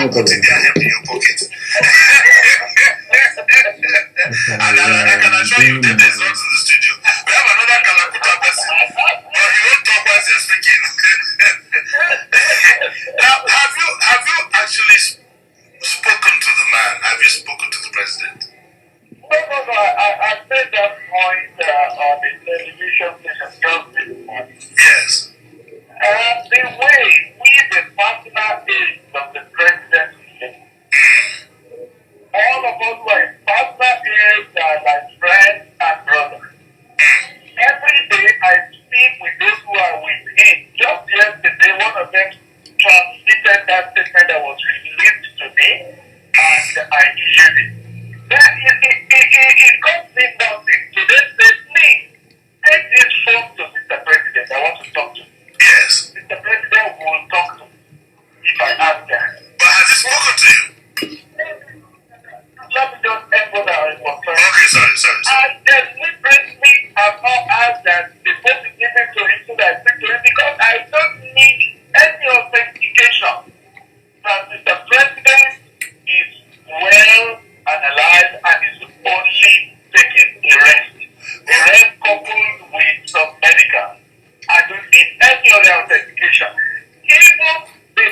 Putting their hand in your pocket. And I can assure you that there's not in the studio. We have another Kalakuta person, but he won't talk while you're speaking. Now, have you actually spoken to the man? Have you spoken to the president? No. I made that point on the television station just this morning. Yes. The way we, the partner aides of the president, all of us who are partner aides are like friends and brothers. Every day I speak with those who are with him. Just yesterday, one of them transmitted that statement that was released to me, and I issued it. Then it comes in nothing. So they say, please, take this phone to Mr. President. I want to talk to him. Yes. Mr. President will talk to me if I ask that. But has he spoken to you? Let me just end what I was trying. Okay, sorry. I deliberately have not asked that the phone is given to him so that I speak to him because I don't need any authentication that Mr. President is well and alive and is only taking a rest. A rest coupled with some medical. I don't need any other authentication. Even the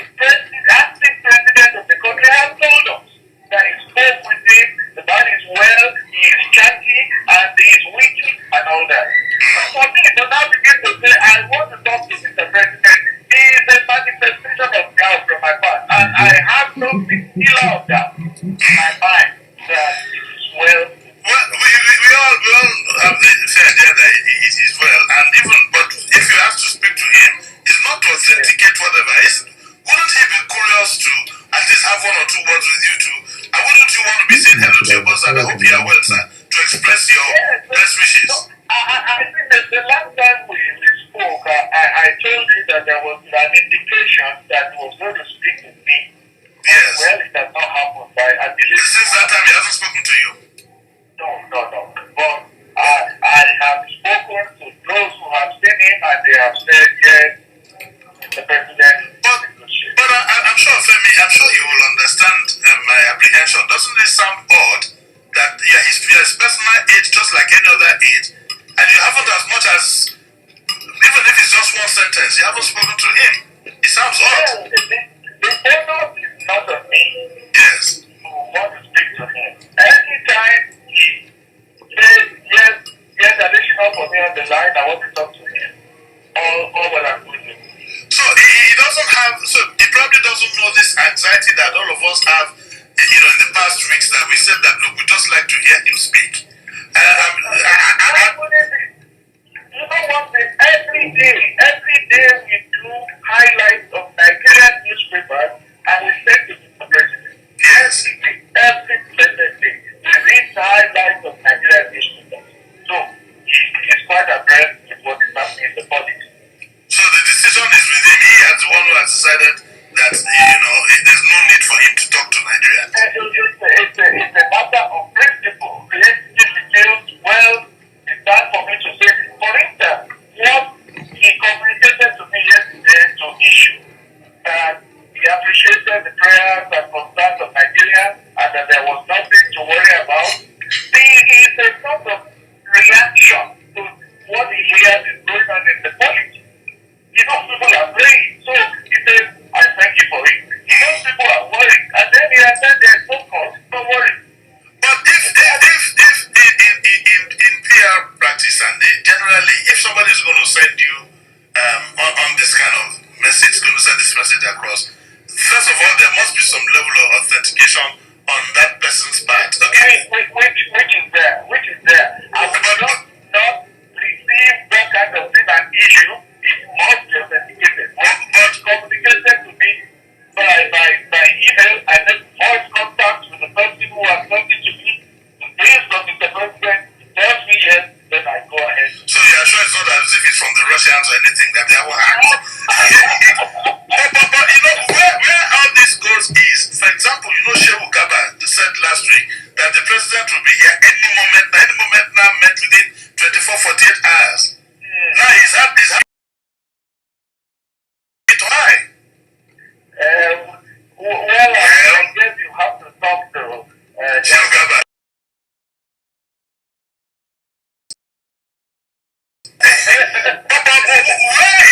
acting president of the country has told us that he spoke with him, the man is well, he is chatty, and he is witty, and all that. So for me, to now begin to say, I want to talk to Mr. President, he is a manifestation of doubt from my part, and I have no particular of doubt in my mind that it is well. Well, we all have the idea that he is well, and even, but if you have to speak to him, it's not to authenticate whatever. Wouldn't he be curious to at least have one or two words with you too? And wouldn't you want to be saying hello to your boss and I hope you are well, sir, to express your best wishes? So, I think that the last time we spoke, I told you that there was an indication that he was going to speak with me. Yes. Well, it has not happened. I believe. Since that time, he hasn't spoken to you? No. But I have spoken to those who have seen him and they have said, yes, Mr. President. But I'm sure, Femi, I'm sure you will understand my apprehension. Doesn't it sound odd that you're his personal aide just like any other aide, and you haven't as much as, even if it's just one sentence, you haven't spoken to him? It sounds odd. The onus is not on me. Yes. To want to speak to him. Anytime he says, yes, additional for me on the line, I want to talk to him. All well and good. So he doesn't have, so he probably doesn't know this anxiety that all of us have, in the past weeks that we said that, look, we just like to hear him speak. You know one thing, every day we do highlights of Nigerian newspapers and we send to the president. Yes. Every blessed day. We read the highlights of Nigerian newspapers. So he's quite abreast with what is happening in the politics. So the decision is with him. He is the one who has decided that, there's no need for him to talk to Nigeria. It's a matter of principle. If he feels, well, it's time for me to say, for instance, what he communicated to me yesterday to issue, that he appreciated the prayers and concerns of Nigeria and that there was nothing to worry about. It's a sort of reaction to what he hears is going on in the politics. People are praying. So he says, I thank you for it. any moment now met within 24, 48 hours. Now he's happy to high. I guess you have to talk to Shogaba.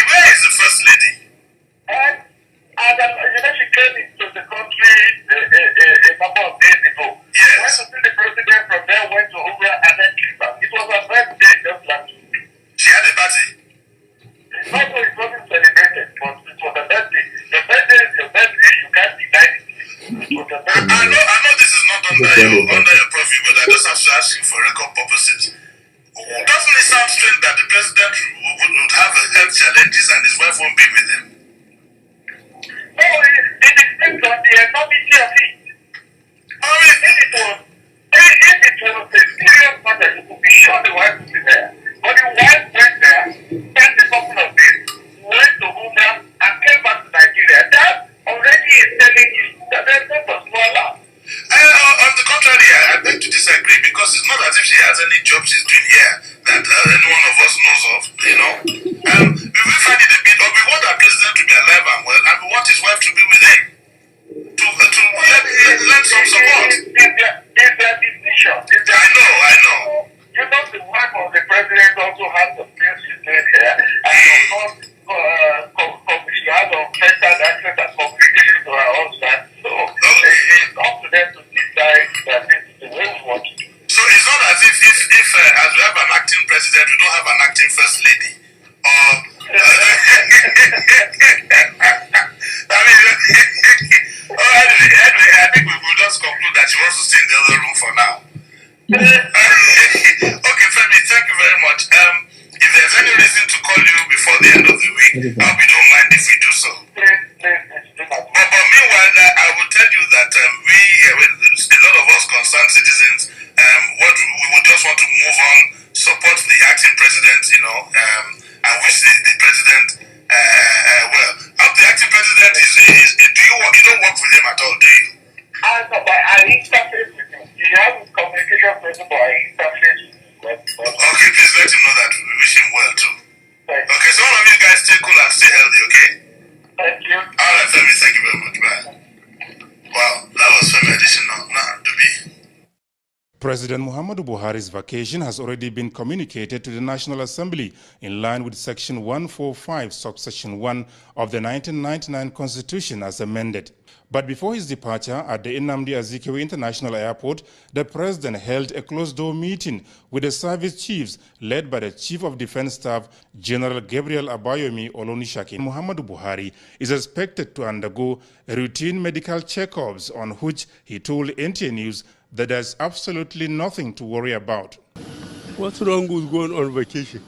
Where is the first lady? and she came into the country a number of days ago. Yes. Went to see the president, from there went to Umrah and then came back. It was her birthday just last week. She had a party. Not so it wasn't celebrated, but it was a birthday. Your birthday is your birthday, you can't deny it. It was a birthday. I know this is not under your purview, but I just have to ask you for record purposes. Doesn't it sound strange that the president would have health challenges and his wife won't be with him? No, it depends on the enormity of it. I mean, If it was a serious matter, you could be sure the wife would be there. But the wife went there, spent a couple of days, went to Umrah, and came back to Nigeria. That already is telling you that there's not a small laugh. on the contrary, I beg to disagree, because it's not as if she has any job she's doing here that any one of us knows of, you know. We find it a bit, but we want our president to be alive and well, and we want his wife to be with him, to lend some support. It's their decision. I know. You know, the wife of the president also has the things she's doing here, and of course, she has unfettered access and communication to her husband. So it's up to them to decide that this is the way we want to do. So it's not as if as we have an acting president, we don't have an acting first lady. Or anyway, I think we will just conclude that she wants to stay in the other room for now. Okay, Femi, thank you very much. If there's any reason to call you before the end of the week, I hope you don't mind if we do so. But meanwhile, I will tell you that we, a lot of us concerned citizens, we would just want to move on, support the acting president, you know, and wish the president well. How the acting president you don't work with him at all, do you? I interface with him. He has communication with him, but I interface with him. Okay, please let him know that we wish him well too. Okay, so all of you guys stay cool and stay healthy, okay? Thank you. Alright, Femi, thank you very much. Bye. Wow, that was Femi edition now. To be. President Muhammadu Buhari's vacation has already been communicated to the National Assembly in line with Section 145, subsection 1 of the 1999 Constitution as amended. But before his departure at the Nnamdi Azikiwe International Airport, the president held a closed-door meeting with the service chiefs led by the Chief of Defense Staff, General Gabriel Abayomi Olonishaki. Muhammadu Buhari is expected to undergo routine medical checkups, on which he told NTA News that there's absolutely nothing to worry about. What's wrong with going on vacation?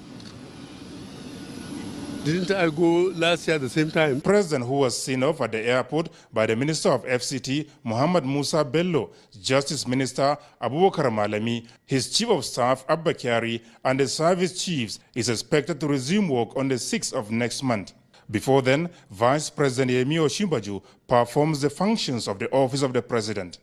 Didn't I go last year at the same time? President, who was seen off at the airport by the Minister of FCT, Muhammad Musa Bello, Justice Minister Abubakar Malami, his Chief of Staff, Abba Kyari, and the service chiefs, is expected to resume work on the 6th of next month. Before then, Vice President Yemi Osinbajo performs the functions of the Office of the President.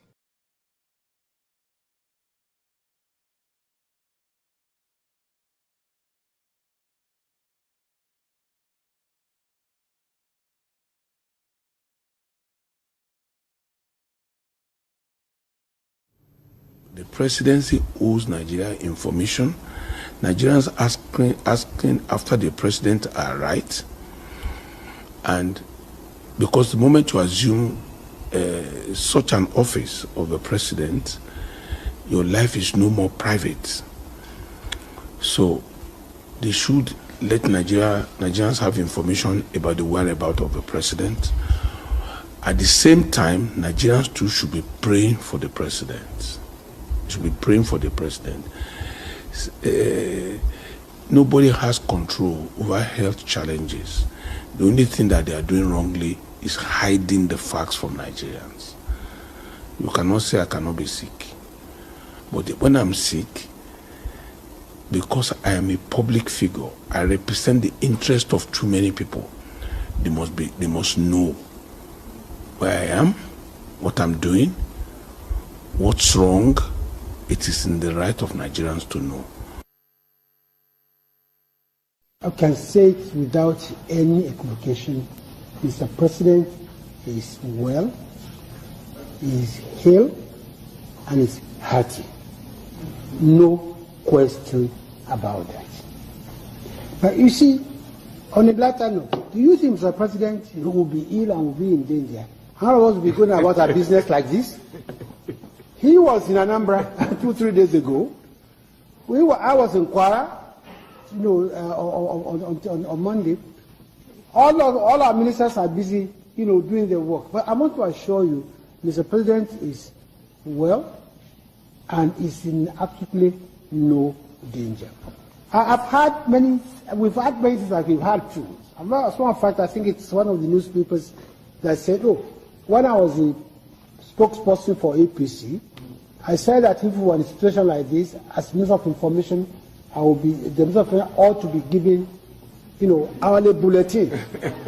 The presidency owes Nigeria information. Nigerians asking after the president are right. And because the moment you assume such an office of the president, your life is no more private. So they should let Nigerians have information about the whereabouts of the president. At the same time, Nigerians too should be praying for the president. Nobody has control over health challenges. The only thing that they are doing wrongly is hiding the facts from Nigerians. You cannot say I cannot be sick. But when I'm sick, because I am a public figure, I represent the interest of too many people. They must know where I am, what I'm doing, what's wrong, it is in the right of Nigerians to know. I can say it without any equivocation. Mr. President is well, is healed, and is healthy. No question about that. But you see, on a lighter note, do you think Mr. President will be ill and will be in danger? How of us will be going about our business like this? He was in Anambra 2-3 days ago. I was in Kwara, on Monday. All our ministers are busy, doing their work. But I want to assure you, Mr. President is well and is in absolutely no danger. We've had many things like we've had too. As a matter of fact, I think it's one of the newspapers that said, when I was a spokesperson for APC, I said that if we were in a situation like this, as Minister of Information, the Minister of Information ought to be giving, hourly bulletin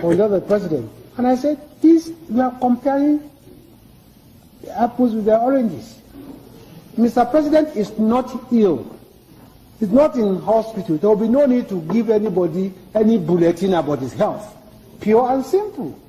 on the President. And I said, we are comparing the apples with the oranges. Mr. President is not ill. He's not in hospital. There will be no need to give anybody any bulletin about his health. Pure and simple.